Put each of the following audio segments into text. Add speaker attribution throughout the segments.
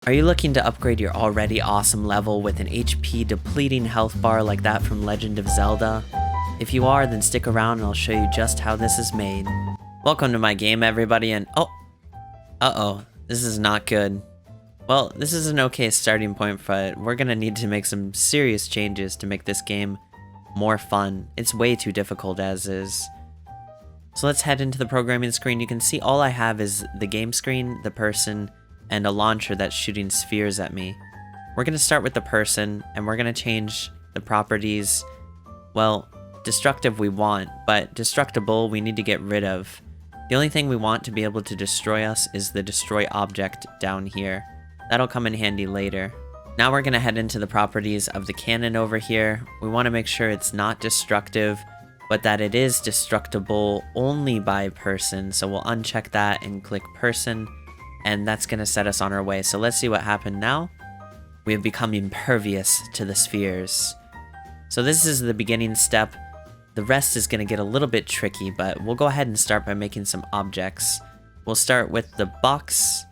Speaker 1: Are you looking to upgrade your already awesome level with an HP depleting health bar like that from Legend of Zelda? If you are, then stick around and I'll show you just how this is made. Welcome to my game, everybody, and uh-oh, this is not good. Well, this is an okay starting point, but we're gonna need to make some serious changes to make this game more fun. It's way too difficult as is. So let's head into the programming screen. You can see all I have is the game screen, the person, and a launcher that's shooting spheres at me. We're gonna start with the person, and we're gonna change the properties. Well, destructive we want, but destructible we need to get rid of. The only thing we want to be able to destroy us is the destroy object down here. That'll come in handy later. Now we're gonna head into the properties of the cannon over here. We wanna make sure it's not destructive, but that it is destructible only by person. So we'll uncheck that and click person, and that's gonna set us on our way. So let's see what happened now. We have become impervious to the spheres. So this is the beginning step. The rest is gonna get a little bit tricky, but we'll go ahead and start by making some objects. We'll start with the box.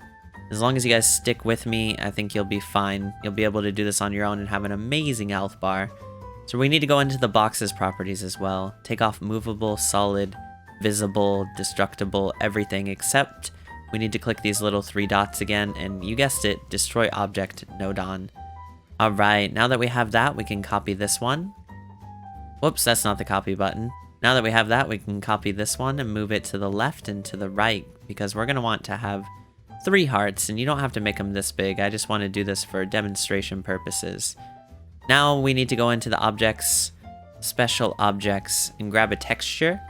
Speaker 1: As long as you guys stick with me, I think you'll be fine. You'll be able to do this on your own and have an amazing health bar. So we need to go into the box's properties as well. Take off movable, solid, visible, destructible, everything except we need to click these little 3 dots again, and you guessed it, destroy object Nodon. Alright, now that we have that, we can copy this one. Whoops, that's not the copy button. Now that we have that, we can copy this one and move it to the left and to the right, because we're going to want to have 3 hearts, and you don't have to make them this big. I just want to do this for demonstration purposes. Now we need to go into the objects, special objects, and grab a texture.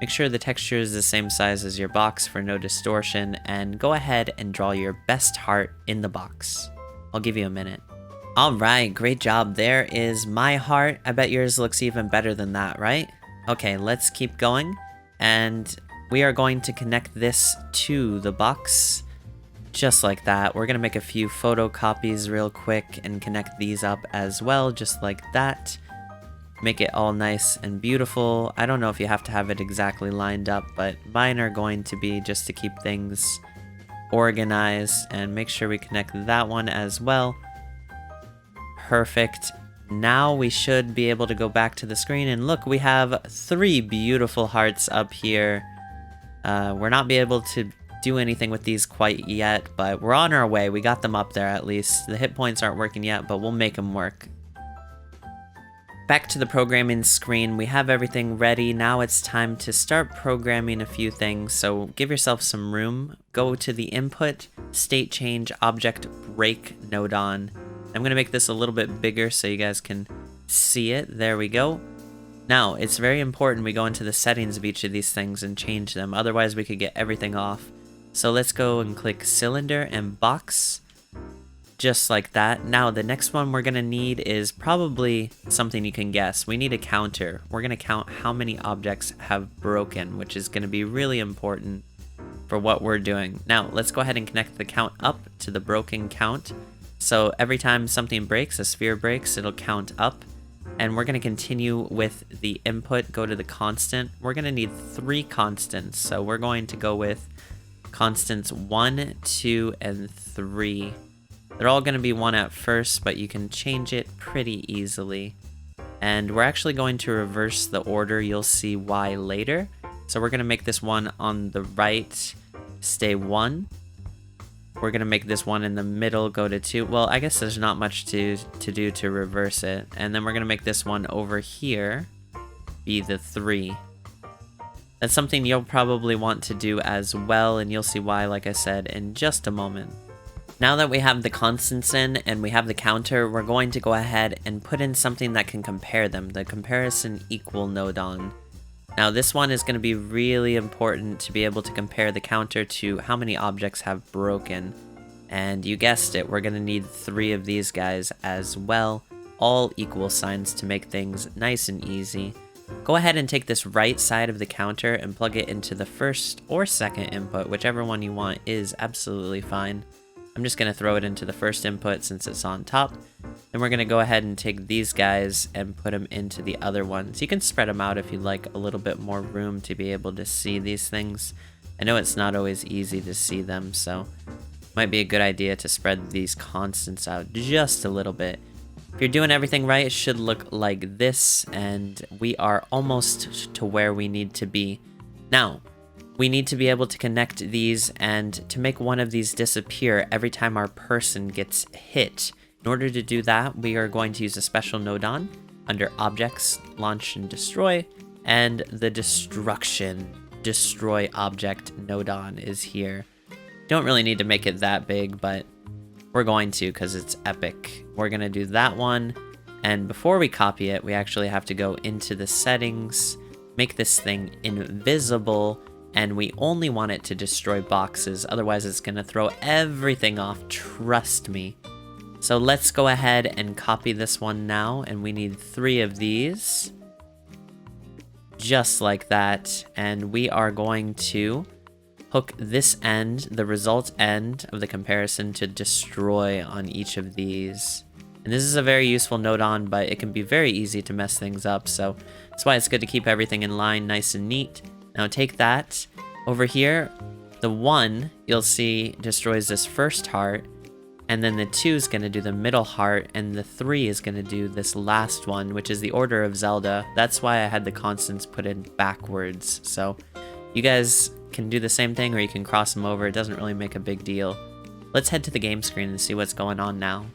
Speaker 1: Make sure the texture is the same size as your box for no distortion, and go ahead and draw your best heart in the box. I'll give you a minute. Alright, great job. There is my heart. I bet yours looks even better than that, right? Okay, let's keep going, and we are going to connect this to the box. Just like that. We're gonna make a few photocopies real quick and connect these up as well, just like that. Make it all nice and beautiful. I don't know if you have to have it exactly lined up, but mine are going to be just to keep things organized, and make sure we connect that one as well. Perfect. Now we should be able to go back to the screen, and look, we have 3 beautiful hearts up here. We're not be able to do anything with these quite yet, but we're on our way. We got them up there at least. The hit points aren't working yet, but we'll make them work. Back to the programming screen, we have everything ready. Now it's time to start programming a few things, so give yourself some room. Go to the input, state change, object break Nodon. I'm going to make this a little bit bigger so you guys can see it. There we go. Now, it's very important we go into the settings of each of these things and change them, otherwise we could get everything off. So let's go and click cylinder and box. Just like that. Now the next one we're going to need is probably something you can guess. We need a counter. We're going to count how many objects have broken, which is going to be really important for what we're doing. Now let's go ahead and connect the count up to the broken count. So every time something breaks, a sphere breaks, it'll count up. And we're going to continue with the input, go to the constant. We're going to need 3 constants. So we're going to go with constants 1, 2, and 3. They're all going to be 1 at first, but you can change it pretty easily. And we're actually going to reverse the order. You'll see why later. So we're going to make this one on the right stay 1. We're going to make this one in the middle go to 2. Well, I guess there's not much to do to reverse it. And then we're going to make this one over here be the 3. That's something you'll probably want to do as well, and you'll see why, like I said, in just a moment. Now that we have the constants in and we have the counter, we're going to go ahead and put in something that can compare them, the comparison equal Nodon. Now this one is going to be really important to be able to compare the counter to how many objects have broken. And you guessed it, we're going to need 3 of these guys as well, all equal signs to make things nice and easy. Go ahead and take this right side of the counter and plug it into the first or second input, whichever one you want is absolutely fine. I'm just going to throw it into the first input since it's on top. Then we're going to go ahead and take these guys and put them into the other ones. You can spread them out if you'd like a little bit more room to be able to see these things. I know it's not always easy to see them, so Might be a good idea to spread these constants out just a little bit. If you're doing everything right, it should look like this, and we are almost to where we need to be. Now, we need to be able to connect these, and to make one of these disappear every time our person gets hit. In order to do that, we are going to use a special Nodon under Objects, Launch and Destroy, and the Destroy Object Nodon is here. Don't really need to make it that big, but we're going to because it's epic. We're going to do that one, and before we copy it, we actually have to go into the settings, make this thing invisible, and we only want it to destroy boxes, otherwise it's going to throw everything off, trust me. So let's go ahead and copy this one now, and we need 3 of these. Just like that, and we are going to hook this end, the result end of the comparison, to destroy on each of these. And this is a very useful Nodon, but it can be very easy to mess things up, so that's why it's good to keep everything in line nice and neat. Now take that over here, the 1 you'll see destroys this first heart, and then the 2 is going to do the middle heart, and the 3 is going to do this last one, which is the Order of Zelda. That's why I had the constants put in backwards. So you guys can do the same thing, or you can cross them over. It doesn't really make a big deal. Let's head to the game screen and see what's going on now.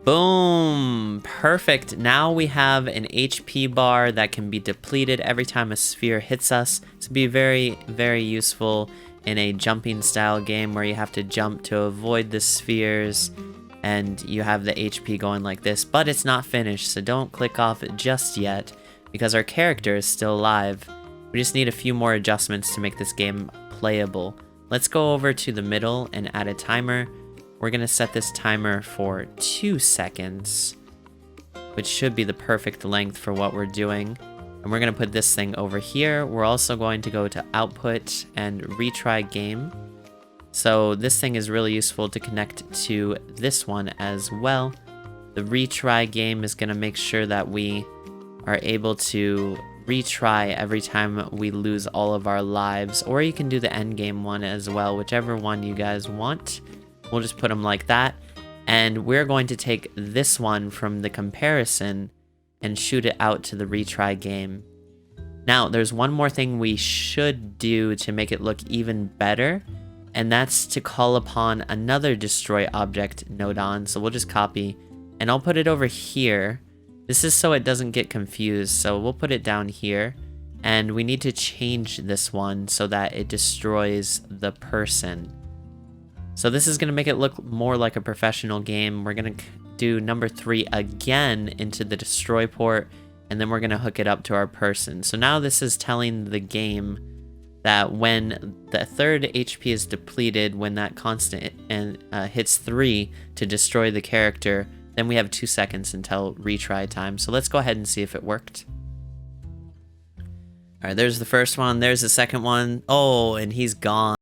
Speaker 1: Boom! Perfect. Now we have an HP bar that can be depleted every time a sphere hits us. This would be very, very useful in a jumping style game where you have to jump to avoid the spheres, and you have the HP going like this, but it's not finished, so don't click off it just yet because our character is still alive. We just need a few more adjustments to make this game playable. Let's go over to the middle and add a timer. We're gonna set this timer for 2 seconds, which should be the perfect length for what we're doing. And we're gonna put this thing over here. We're also going to go to output and retry game. So this thing is really useful to connect to this one as well. The retry game is gonna make sure that we are able to retry every time we lose all of our lives, or you can do the end game one as well, whichever one you guys want. We'll just put them like that, and we're going to take this one from the comparison and shoot it out to the retry game. Now, there's one more thing we should do to make it look even better, and that's to call upon another Destroy Object Nodon. So we'll just copy, and I'll put it over here. This is so it doesn't get confused, so we'll put it down here, and we need to change this one so that it destroys the person. So this is going to make it look more like a professional game. We're going to do number 3 again into the destroy port, and then we're going to hook it up to our person. So now this is telling the game that when the 3rd HP is depleted, when that constant hits 3 to destroy the character, then we have 2 seconds until retry time. So let's go ahead and see if it worked. All right, there's the first one. There's the second one. Oh, and he's gone.